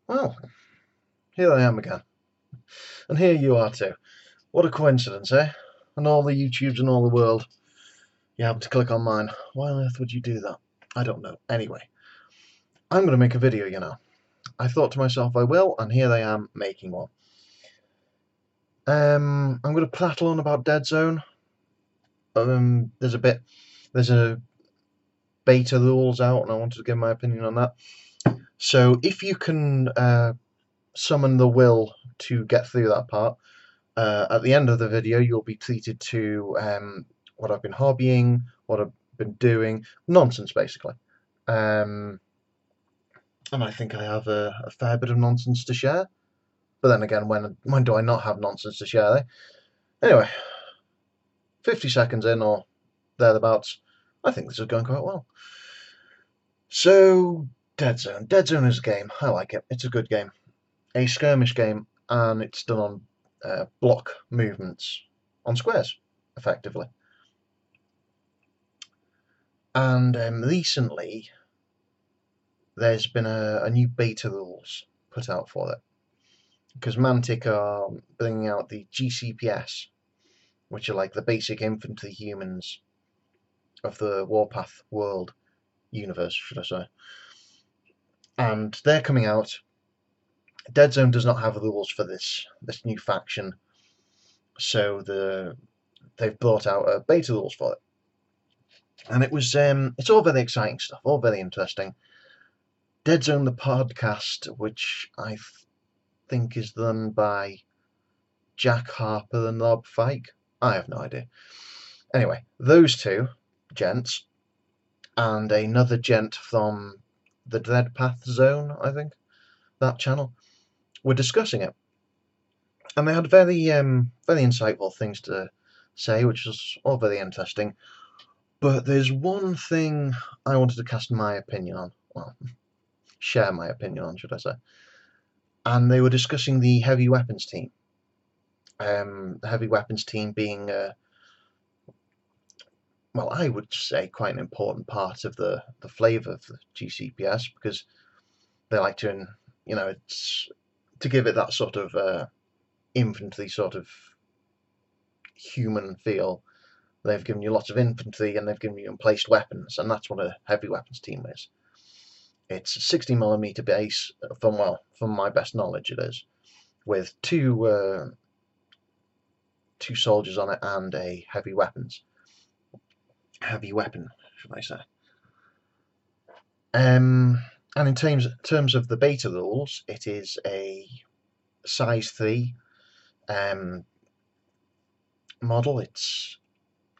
Well, here I am again. And here you are too. What a coincidence, eh? And all the YouTubes in all the world, you happen to click on mine. Why on earth would you do that? I don't know. Anyway, I'm going to make a video, you know. I thought to myself I will, and here I am making one. I'm going to prattle on about deadzone. There's a beta rules out, and I wanted to give my opinion on that. So if you can summon the will to get through that part, at the end of the video you'll be treated to what I've been hobbying, what I've been doing, nonsense basically. And I think I have a fair bit of nonsense to share. But then again, when do I not have nonsense to share? Eh? Anyway, 50 seconds in or thereabouts, I think this is going quite well. So, Deadzone. Deadzone is a game. I like it. It's a good game. A skirmish game, and it's done on block movements, on squares, effectively. And recently, there's been a new beta rules put out for it. Because Mantic are bringing out the GCPS, which are like the basic infantry humans of the Warpath world universe, should I say. And they're coming out. Deadzone does not have rules for this new faction, so they've brought out beta rules for it. And it's all very exciting stuff, all very interesting. Deadzone the podcast, which I think is done by Jack Harper and Rob Fike. I have no idea. Anyway, those two gents and another gent from the Dreadpath Zone, I think, that channel, were discussing it. And they had very insightful things to say, which was all very interesting. But there's one thing I wanted to cast my opinion on. Well, share my opinion on, should I say. And they were discussing the heavy weapons team. The heavy weapons team being, well, I would say quite an important part of the flavour of the GCPS, because they like to, you know, it's to give it that sort of infantry sort of human feel. They've given you lots of infantry and they've given you emplaced weapons, and that's what a heavy weapons team is. It's a 60mm base, from my best knowledge it is, with two soldiers on it and a heavy weapon, should I say. And in terms of the beta rules, it is a size 3 model. It's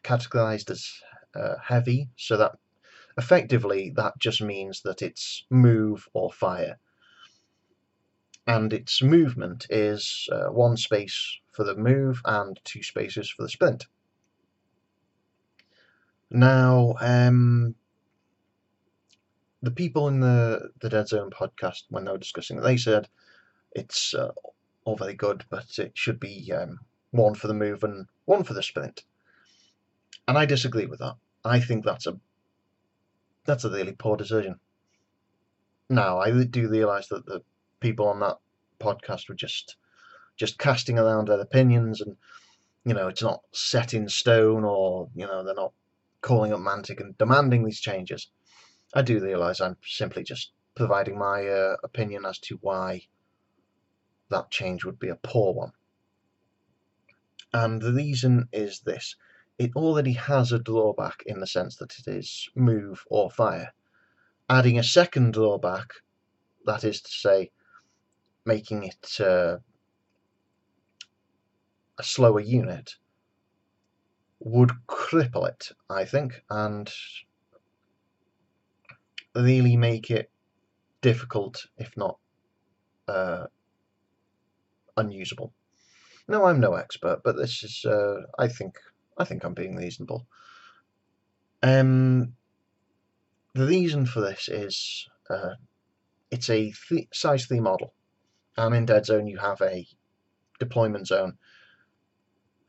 categorized as heavy, so that effectively that just means that it's move or fire, and its movement is 1 space for the move and 2 spaces for the sprint. Now, the people in the Deadzone podcast, when they were discussing it, they said it's all very good, but it should be 1 for the move and 1 for the sprint. And I disagree with that. I think that's a really poor decision. Now, I do realise that the people on that podcast were just casting around their opinions, and you know, it's not set in stone, or you know, they're not calling up Mantic and demanding these changes. I do realise I'm simply just providing my opinion as to why that change would be a poor one. And the reason is this: it already has a drawback in the sense that it is move or fire. Adding a second drawback, that is to say, making it a slower unit, would cripple it, I think, and really make it difficult, if not unusable. No, I'm no expert, but this is, I think I'm being reasonable. The reason for this is it's a size 3 model, and in Deadzone you have a deployment zone.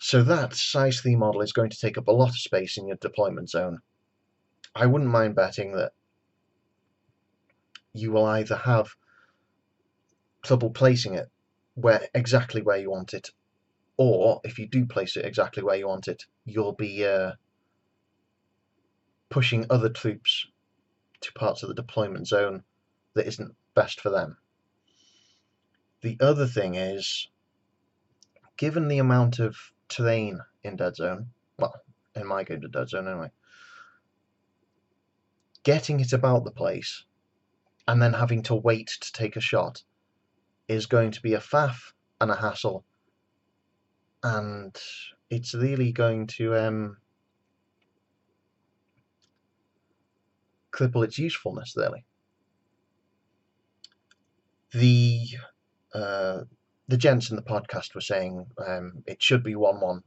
So that size 3 model is going to take up a lot of space in your deployment zone. I wouldn't mind betting that you will either have trouble placing it exactly where you want it, or if you do place it exactly where you want it, you'll be pushing other troops to parts of the deployment zone that isn't best for them. The other thing is, given the amount of terrain in Dead Zone, well, in my game to Dead Zone anyway, getting it about the place and then having to wait to take a shot is going to be a faff and a hassle, and it's really going to cripple its usefulness, really. The uh, the gents in the podcast were saying it should be 1-1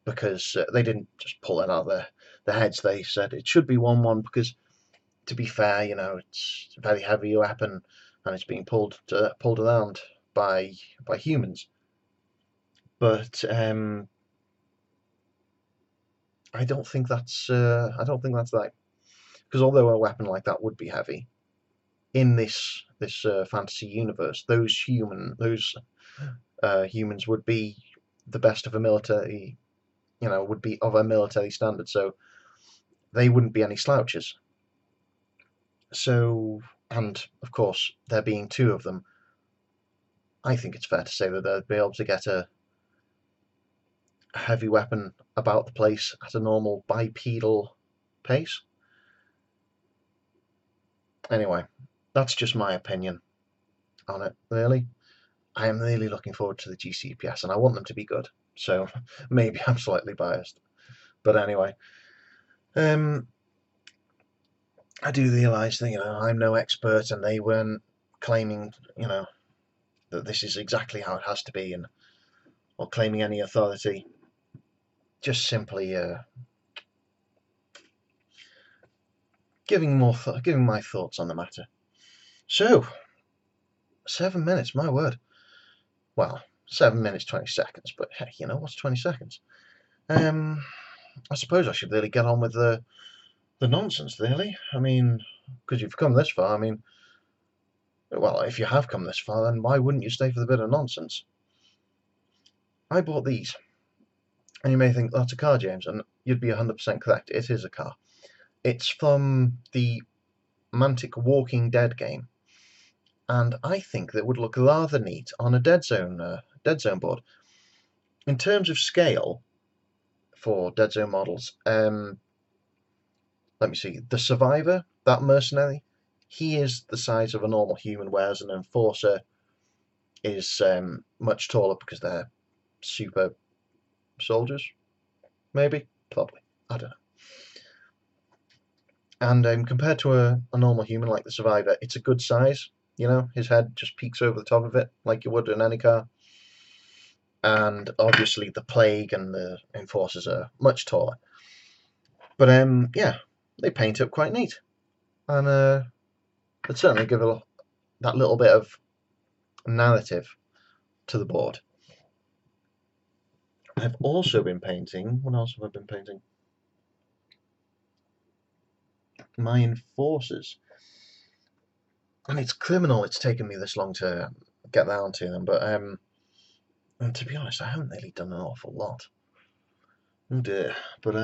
because they didn't just pull it out of their heads. They said it should be 1-1 because, to be fair, it's a very heavy weapon and it's being pulled around by humans. But I don't think that's right, because although a weapon like that would be heavy in this fantasy universe, those humans would be the best of a military, would be of a military standard, so they wouldn't be any slouches. So, and of course, there being two of them, I think it's fair to say that they'd be able to get a heavy weapon about the place at a normal bipedal pace. Anyway, that's just my opinion on it, really. I am really looking forward to the GCPS, and I want them to be good, so maybe I'm slightly biased. But anyway, I do realise that, I'm no expert, and they weren't claiming, that this is exactly how it has to be, or claiming any authority. Just simply giving my thoughts on the matter. So, 7 minutes, my word. Well, 7 minutes 20 seconds, but heck, what's 20 seconds? I suppose I should really get on with the nonsense, really. I mean, because you've come this far. I mean, well, if you have come this far, then why wouldn't you stay for the bit of nonsense? I bought these, and you may think that's a car, James, and you'd be 100% correct. It is a car. It's from the Mantic Walking Dead game, and I think that would look rather neat on a Dead Zone board. In terms of scale for Dead Zone models, let me see. The Survivor, that mercenary, he is the size of a normal human, whereas an Enforcer is much taller because they're super soldiers, maybe, probably, I don't know. And compared to a normal human like the Survivor, it's a good size. His head just peeks over the top of it like you would in any car. And obviously the Plague and the Enforcers are much taller. But yeah, they paint up quite neat, and it certainly give that little bit of narrative to the board. I've also been painting. What else have I been painting? My Enforcers. And it's criminal it's taken me this long to get down to them, but and to be honest, I haven't really done an awful lot. Oh dear. But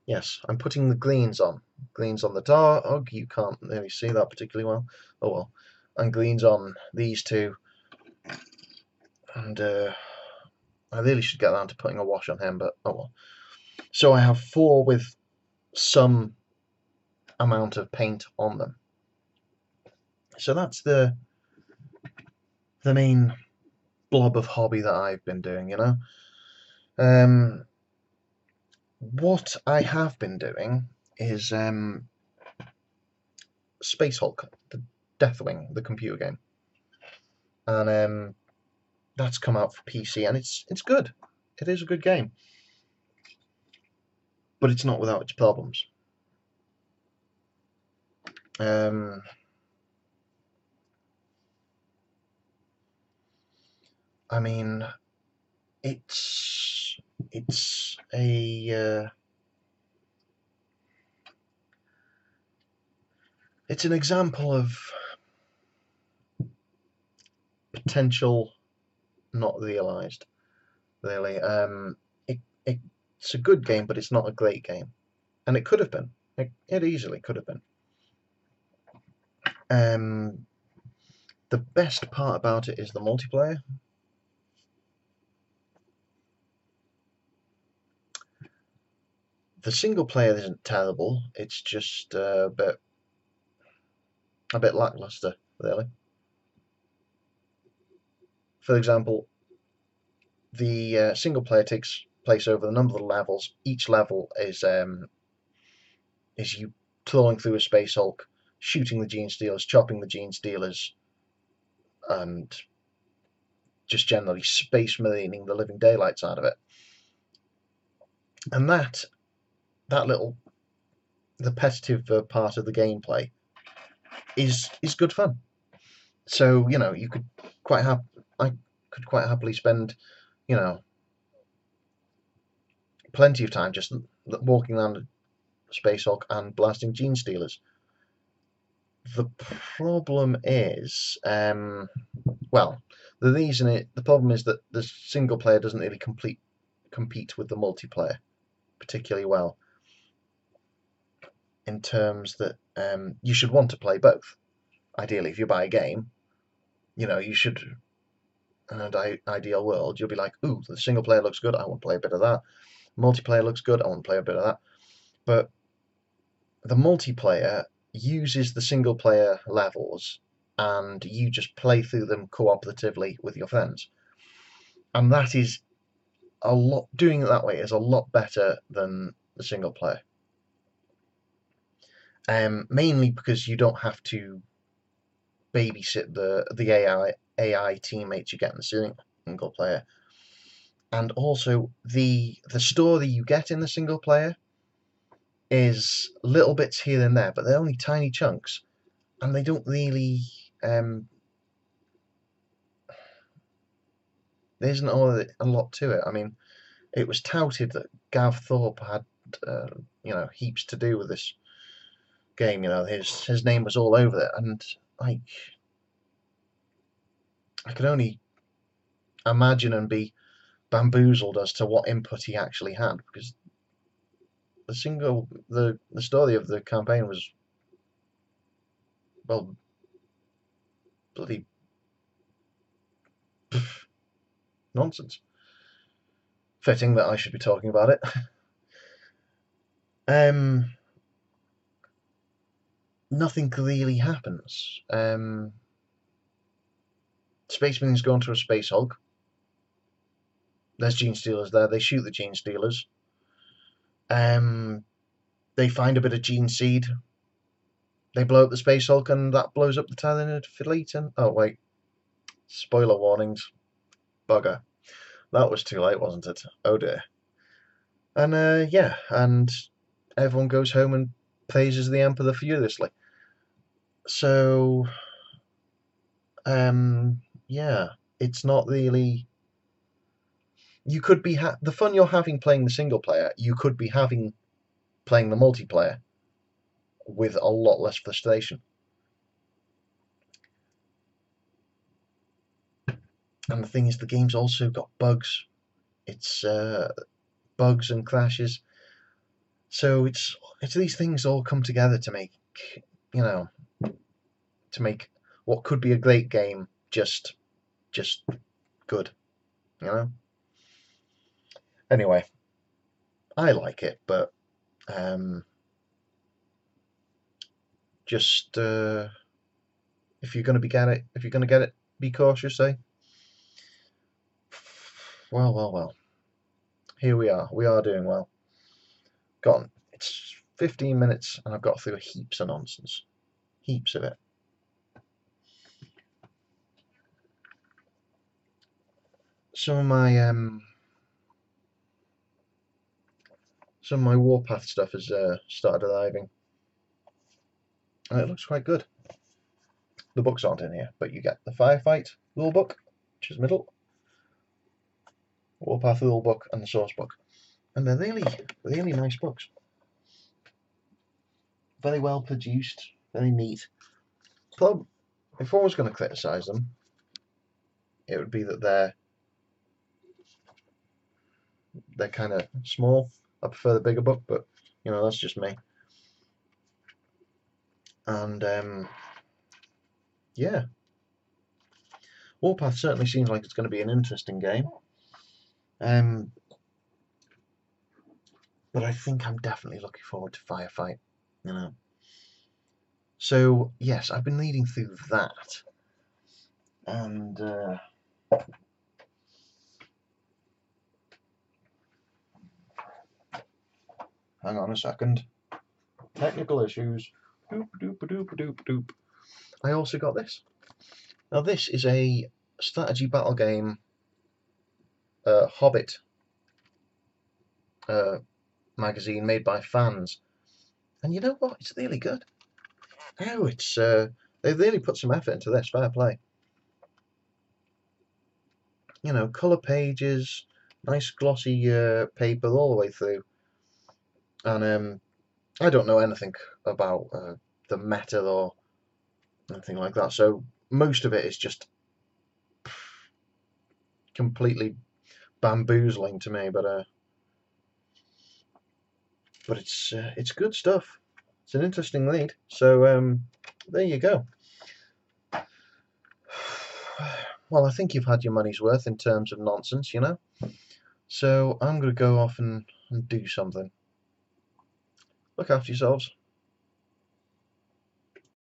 yes, I'm putting the greens on. Greens on the dog. You can't really see that particularly well. Oh well. And greens on these two. And I really should get down to putting a wash on him, but oh well. So I have 4 with some amount of paint on them. So that's the main blob of hobby that I've been doing, What I have been doing is Space Hulk, the Deathwing, the computer game, and that's come out for PC, and it's good. It is a good game, but it's not without its problems. I mean, it's a it's an example of potential not realised, really. It's a good game, but it's not a great game. And it could have been. It easily could have been. The best part about it is the multiplayer. The single player isn't terrible. It's just a bit lackluster, really. For example, the single player takes place over a number of levels. Each level is you crawling through a space hulk, shooting the gene stealers, chopping the gene stealers, and just generally space marining the living daylights out of it. And that little repetitive part of the gameplay is good fun. So you could I could quite happily spend plenty of time just walking around a space hulk and blasting gene stealers. The problem is, well, the problem is that the single player doesn't really compete with the multiplayer particularly well, in terms that you should want to play both. Ideally, if you buy a game, you should, in an ideal world, you'll be like, ooh, the single player looks good, I want to play a bit of that. Multiplayer looks good, I want to play a bit of that. But the multiplayer uses the single player levels, and you just play through them cooperatively with your friends. And that is doing it that way is a lot better than the single player. Mainly because you don't have to babysit the AI teammates you get in the single player, and also the story you get in the single player is little bits here and there, but they're only tiny chunks, and they don't really. There isn't a lot to it. I mean, it was touted that Gav Thorpe had heaps to do with this game. His name was all over it, and like I could only imagine and be bamboozled as to what input he actually had, because the story of the campaign was, well, bloody nonsense. Fitting that I should be talking about it. Nothing really happens. Space Marines go into a space hulk. There's gene stealers there. They shoot the gene stealers. They find a bit of gene seed. They blow up the space hulk, and that blows up the Tyranid fleet. And oh wait, spoiler warnings. Bugger. That was too late, wasn't it? Oh dear. And yeah, and everyone goes home and praises the Emperor furiously. So, yeah, it's not really. You could be the fun you're having playing the single player. You could be having playing the multiplayer with a lot less frustration. And the thing is, the game's also got bugs. It's bugs and crashes. So it's these things all come together to make what could be a great game just good. Anyway, I like it, but just if you're going to get it, be cautious, eh? Well. Here we are. We are doing well. It's 15 minutes, and I've got through heaps of nonsense. Heaps of it. Some of my Warpath stuff has started arriving, and it looks quite good. The books aren't in here, but you get the Firefight rulebook, which is middle, Warpath rulebook, and the source book, and they're really nice books. Very well produced, very neat. If I was going to criticise them, it would be that they're kind of small. I prefer the bigger book, but you know, that's just me. And yeah, Warpath certainly seems like it's going to be an interesting game. Um, but I think I'm definitely looking forward to Firefight. You know. So yes, I've been reading through that, and hang on a second. Technical issues. Doop doop doop doop doop. I also got this. Now this is a strategy battle game, Hobbit magazine made by fans, and you know what? It's really good. Oh, it's they've really put some effort into this. Fair play. You know, colour pages, nice glossy paper all the way through, and I don't know anything about the meta or anything like that, so most of it is just completely bamboozling to me. But it's good stuff. It's an interesting read. So there you go. Well, I think you've had your money's worth in terms of nonsense, you know. So I'm going to go off and do something. Look after yourselves.